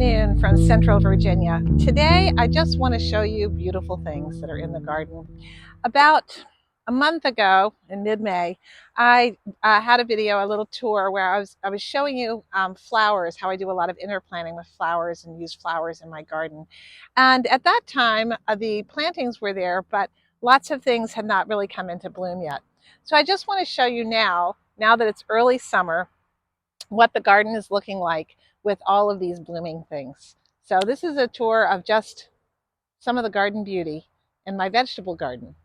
afternoon from Central Virginia. Today, I just want to show you beautiful things that are in the garden. About a month ago, in mid-May, I had a video, a little tour where I was showing you flowers, how I do a lot of interplanting with flowers and use flowers in my garden. And at that time, the plantings were there, but lots of things had not really come into bloom yet. So I just want to show you now that it's early summer, what the garden is looking like with all of these blooming things. So this is a tour of just some of the garden beauty in my vegetable garden,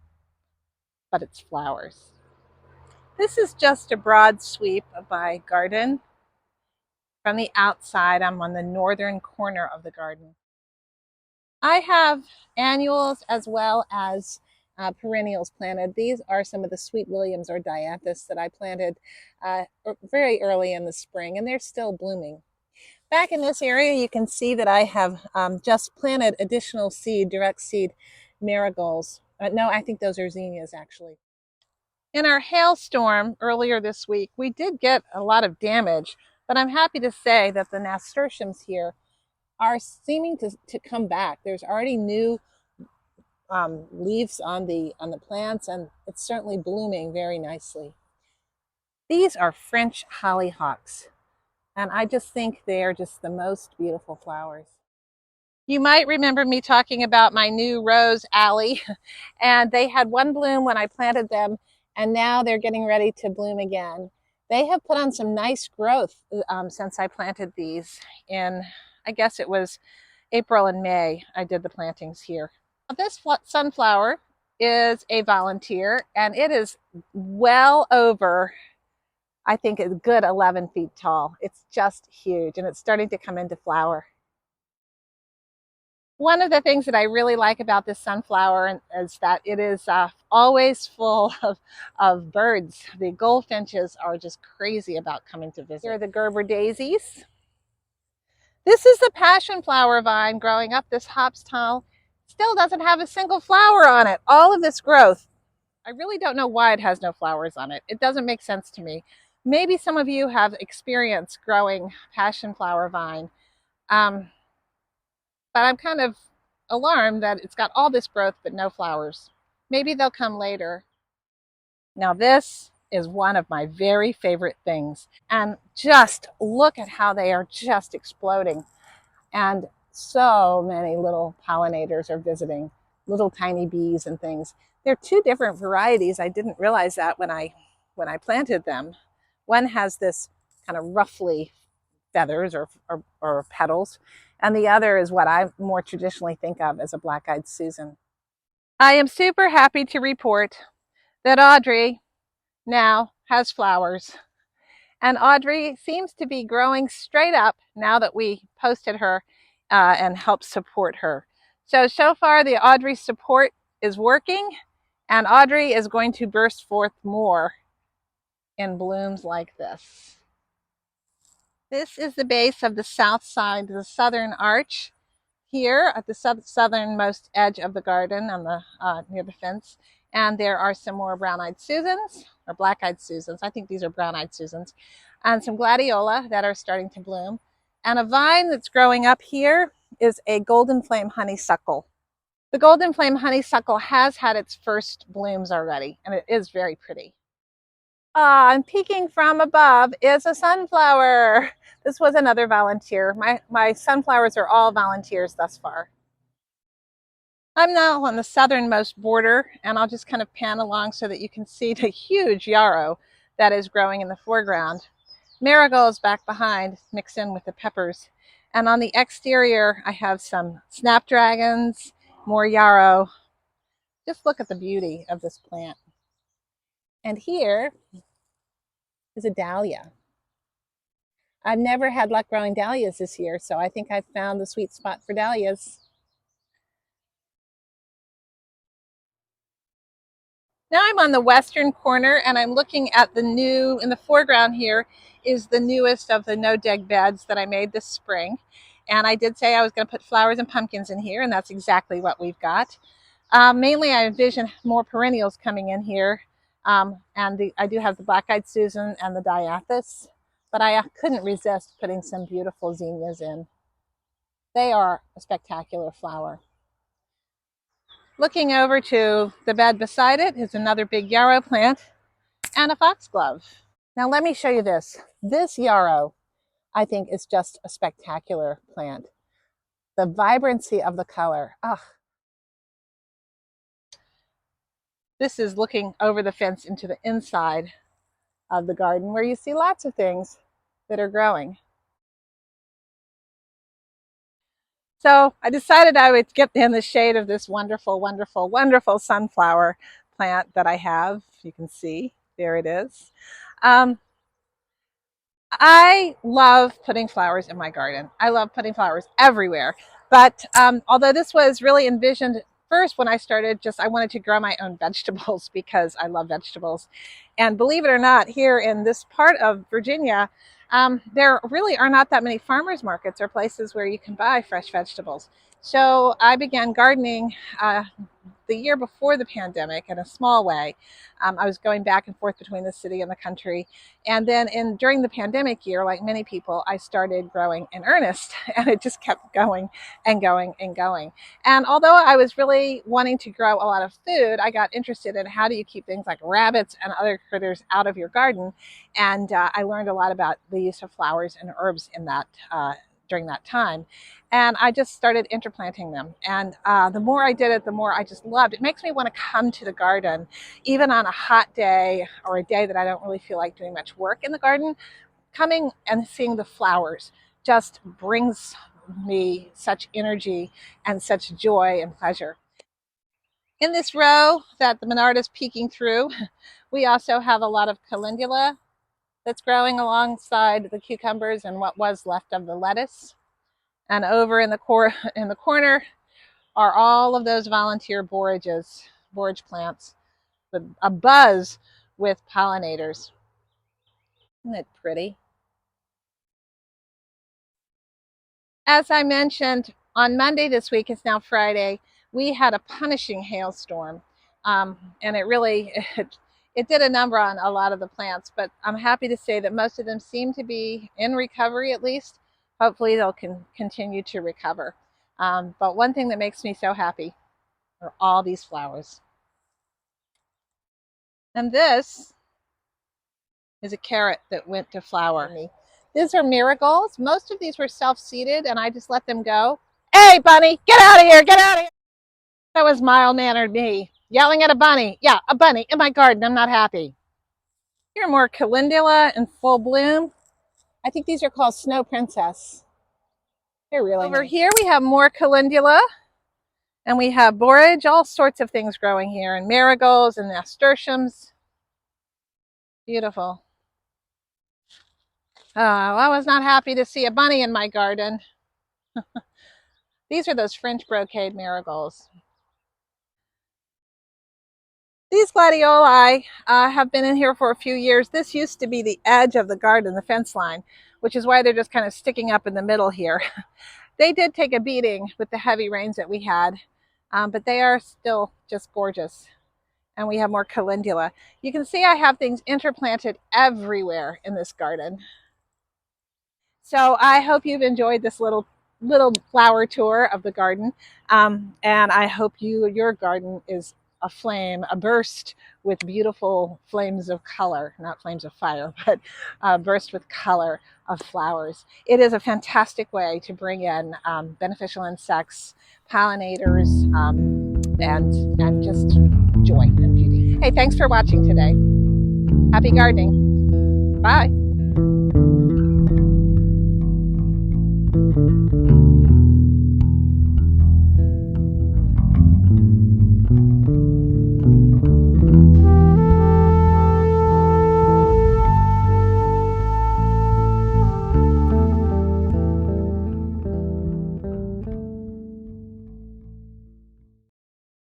but it's flowers. This is just a broad sweep of my garden. From the outside, I'm on the northern corner of the garden. I have annuals as well as perennials planted. These are some of the Sweet Williams or dianthus that I planted very early in the spring, and they're still blooming. Back in this area, you can see that I have just planted additional seed, direct seed marigolds. No, I think those are zinnias actually. In our hailstorm earlier this week, we did get a lot of damage, but I'm happy to say that the nasturtiums here are seeming to come back. There's already new leaves on the plants, and it's certainly blooming very nicely. These are French hollyhocks, and I just think they are just the most beautiful flowers. You might remember me talking about my new rose alley, and they had one bloom when I planted them, and now they're getting ready to bloom again. They have put on some nice growth since I planted these in, I guess it was April and May. I did the plantings here. This sunflower is a volunteer, and it is well over, I think, a good 11 feet tall. It's just huge, and it's starting to come into flower. One of the things that I really like about this sunflower is that it is always full of birds. The goldfinches are just crazy about coming to visit. Here are the Gerber daisies. This is the passion flower vine growing up this hops tunnel. Still doesn't have a single flower on it. All of this growth. I really don't know why it has no flowers on it. It doesn't make sense to me. Maybe some of you have experience growing passion flower vine. But I'm kind of alarmed that it's got all this growth but no flowers. Maybe they'll come later. Now this is one of my very favorite things. And just look at how they are just exploding. And so many little pollinators are visiting, little tiny bees and things. They're two different varieties. I didn't realize that when I planted them. One has this kind of ruffly feathers or petals, and the other is what I more traditionally think of as a black-eyed Susan. I am super happy to report that Audrey now has flowers. And Audrey seems to be growing straight up now that we posted her and helped support her. So far the Audrey support is working, and Audrey is going to burst forth more in blooms like this. This is the base of the south side, the southern arch here at the southernmost edge of the garden on the near the fence. And there are some more brown-eyed Susans, or black-eyed Susans. I think these are brown-eyed Susans. And some gladiola that are starting to bloom. And a vine that's growing up here is a golden flame honeysuckle. The golden flame honeysuckle has had its first blooms already, and it is very pretty. And peeking from above is a sunflower. This was another volunteer. My sunflowers are all volunteers thus far. I'm now on the southernmost border, and I'll just kind of pan along so that you can see the huge yarrow that is growing in the foreground. Marigolds back behind, mixed in with the peppers. And on the exterior, I have some snapdragons, more yarrow. Just look at the beauty of this plant. And here is a dahlia. I've never had luck growing dahlias this year, so I think I've found the sweet spot for dahlias. Now I'm on the western corner, and I'm looking at the new, in the foreground here is the newest of the no-deg beds that I made this spring. And I did say I was going to put flowers and pumpkins in here, and that's exactly what we've got. Mainly I envision more perennials coming in here. I do have the black-eyed Susan and the dianthus, but I couldn't resist putting some beautiful zinnias in. They are a spectacular flower. Looking over to the bed beside it is another big yarrow plant and a foxglove. Now let me show you this. This yarrow, I think, is just a spectacular plant. The vibrancy of the color. Ah, this is looking over the fence into the inside of the garden where you see lots of things that are growing. So I decided I would get in the shade of this wonderful, wonderful, wonderful sunflower plant that I have. You can see, there it is. I love putting flowers in my garden. I love putting flowers everywhere. But although this was really envisioned first when I started, I wanted to grow my own vegetables because I love vegetables. And believe it or not, here in this part of Virginia, there really are not that many farmers markets or places where you can buy fresh vegetables. So I began gardening the year before the pandemic in a small way. I was going back and forth between the city and the country. And then during the pandemic year, like many people, I started growing in earnest, and it just kept going and going and going. And although I was really wanting to grow a lot of food, I got interested in how do you keep things like rabbits and other critters out of your garden. And I learned a lot about the use of flowers and herbs in that during that time. And I just started interplanting them. And the more I did it, the more I just loved it. It makes me want to come to the garden, even on a hot day or a day that I don't really feel like doing much work in the garden. Coming and seeing the flowers just brings me such energy and such joy and pleasure. In this row that the Menard is peeking through, we also have a lot of calendula that's growing alongside the cucumbers and what was left of the lettuce. And over in the corner are all of those volunteer borage plants, a buzz with pollinators. Isn't it pretty? As I mentioned, on Monday this week, it's now Friday, we had a punishing hailstorm. And it did a number on a lot of the plants, but I'm happy to say that most of them seem to be in recovery at least. Hopefully they'll continue to recover. But one thing that makes me so happy are all these flowers. And this is a carrot that went to flower. These are marigolds. Most of these were self-seeded and I just let them go. Hey, bunny, get out of here, get out of here. That was mild-mannered me, yelling at a bunny. Yeah, a bunny in my garden, I'm not happy. Here are more calendula in full bloom. I think these are called snow princess. They're really Over nice. Here we have more calendula and we have borage, all sorts of things growing here, and marigolds and nasturtiums. Beautiful. Oh, I was not happy to see a bunny in my garden. These are those French brocade marigolds. These gladioli have been in here for a few years. This used to be the edge of the garden, the fence line, which is why they're just kind of sticking up in the middle here. They did take a beating with the heavy rains that we had, but they are still just gorgeous. And we have more calendula. You can see I have things interplanted everywhere in this garden. So I hope you've enjoyed this little flower tour of the garden. And I hope your garden is aflame, burst with beautiful flames of color, not flames of fire, but burst with color of flowers. It is a fantastic way to bring in beneficial insects, pollinators, and just joy and beauty. Hey, thanks for watching today. Happy gardening. Bye.